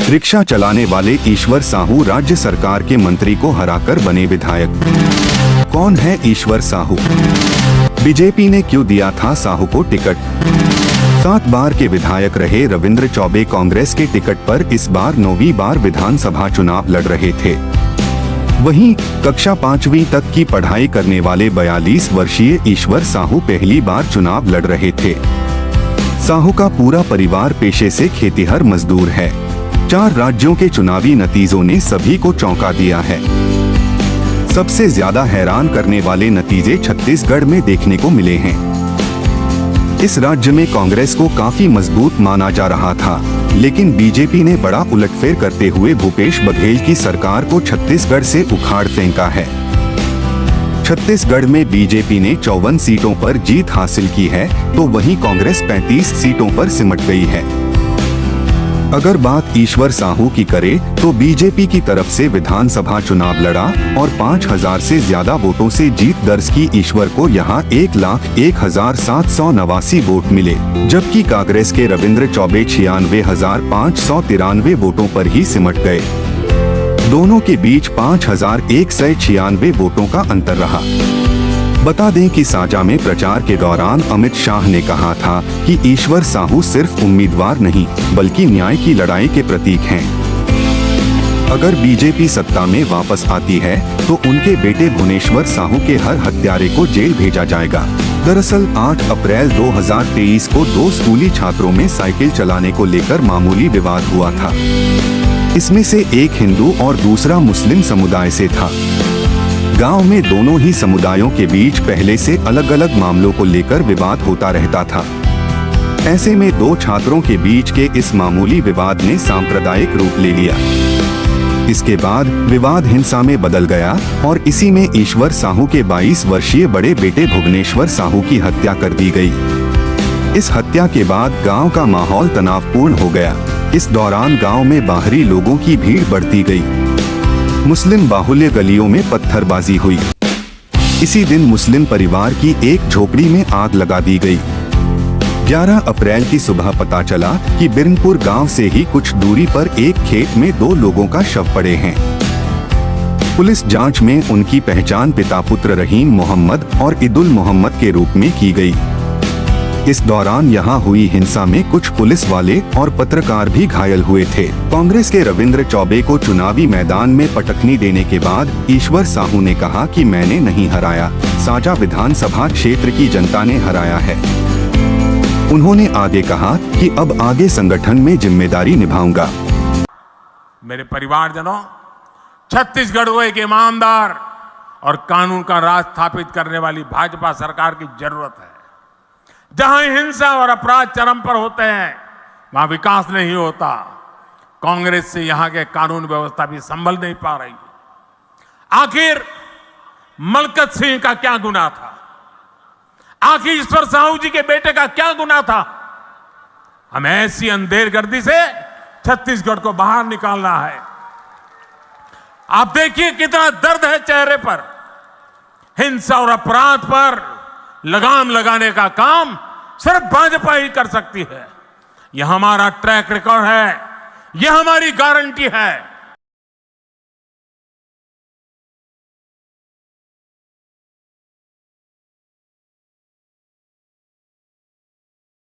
Rickshaw चलाने वाले ईश्वर साहू राज्य सरकार के मंत्री को हराकर बने विधायक। कौन है ईश्वर साहू? बीजेपी ने क्यों दिया था साहू को टिकट? 7 बार के विधायक रहे रविंद्र चौबे कांग्रेस के टिकट पर इस बार 9वीं बार विधानसभा चुनाव लड़ रहे थे। वहीं कक्षा 5वीं तक की पढ़ाई करने वाले 42 वर्षीय ईश्वर साहू पहली बार चुनाव लड़ रहे थे। साहू का पूरा परिवार पेशे से खेतिहर मजदूर है। 4 राज्यों के चुनावी नतीजों ने सभी को चौंका दिया है। सबसे ज्यादा हैरान करने वाले नतीजे छत्तीसगढ़ में देखने को मिले हैं। इस राज्य में कांग्रेस को काफी मजबूत माना जा रहा था, लेकिन बीजेपी ने बड़ा उलटफेर करते हुए भूपेश बघेल की सरकार को छत्तीसगढ़ से उखाड़ फेंका है। छत्तीसगढ़ में बीजेपी ने 54 सीटों पर जीत हासिल की है, तो वहीं कांग्रेस 35 सीटों पर सिमट गई है। अगर बात ईश्वर साहू की करे तो बीजेपी की तरफ से विधानसभा चुनाव लड़ा और 5000 से ज्यादा वोटों से जीत दर्ज की ईश्वर को यहां 1,01,789 वोट मिले, जबकि कांग्रेस के रविंद्र चौबे 96,593 वोटों पर ही सिमट गए। दोनों के बीच 5,196 वोटों का अंतर रहा। बता दें कि साजा में प्रचार के दौरान अमित शाह ने कहा था कि ईश्वर साहू सिर्फ उम्मीदवार नहीं बल्कि न्याय की लड़ाई के प्रतीक हैं। अगर बीजेपी सत्ता में वापस आती है तो उनके बेटे भुवनेश्वर साहू के हर हत्यारे को जेल भेजा जाएगा। दरअसल 8 अप्रैल 2023 को 2 स्कूली छात्रों में साइकिल चलाने को लेकर मामूली विवाद हुआ था। इसमें से एक हिंदू और दूसरा मुस्लिम समुदाय से था। गांव में दोनों ही समुदायों के बीच पहले से अलग अलग मामलों को लेकर विवाद होता रहता था। ऐसे में 2 छात्रों के बीच के इस मामूली विवाद ने सांप्रदायिक रूप ले लिया। इसके बाद विवाद हिंसा में बदल गया और इसी में ईश्वर साहू के 22 वर्षीय बड़े बेटे भुवनेश्वर साहू की हत्या कर दी गई। इस हत्या के बाद गांव का माहौल तनावपूर्ण हो गया। इस दौरान गांव में बाहरी लोगों की भीड़ बढ़ती गई। मुस्लिम बाहुल्य गलियों में पत्थरबाजी हुई। इसी दिन मुस्लिम परिवार की एक झोपड़ी में आग लगा दी गई। 11 अप्रैल की सुबह पता चला कि बिरनपुर गांव से ही कुछ दूरी पर एक खेत में 2 लोगों का शव पड़े हैं। पुलिस जांच में उनकी पहचान पिता पुत्र रहीम मोहम्मद और इदुल मोहम्मद के रूप में की गई। इस दौरान यहां हुई हिंसा में कुछ पुलिस वाले और पत्रकार भी घायल हुए थे। कांग्रेस के रविंद्र चौबे को चुनावी मैदान में पटकनी देने के बाद ईश्वर साहू ने कहा कि मैंने नहीं हराया, साजा विधानसभा क्षेत्र की जनता ने हराया है। उन्होंने आगे कहा कि अब आगे संगठन में जिम्मेदारी निभाऊंगा। मेरे परिवारजनों, छत्तीसगढ़ को एक ईमानदार और कानून का राज स्थापित करने वाली भाजपा सरकार की जरूरत है। जहां हिंसा और अपराध चरम पर होते हैं वहां विकास नहीं होता। कांग्रेस से यहां के कानून व्यवस्था भी संभल नहीं पा रही। आखिर मलकत सिंह का क्या गुनाह था? आखिर ईश्वर साहू जी के बेटे का क्या गुनाह था? हमें ऐसी अंधेरगर्दी से छत्तीसगढ़ को बाहर निकालना है। आप देखिए कितना दर्द है चेहरे पर। हिंसा और अपराध पर लगाम लगाने का काम सिर्फ भाजपा ही कर सकती है। यह हमारा ट्रैक रिकॉर्ड है, यह हमारी गारंटी है।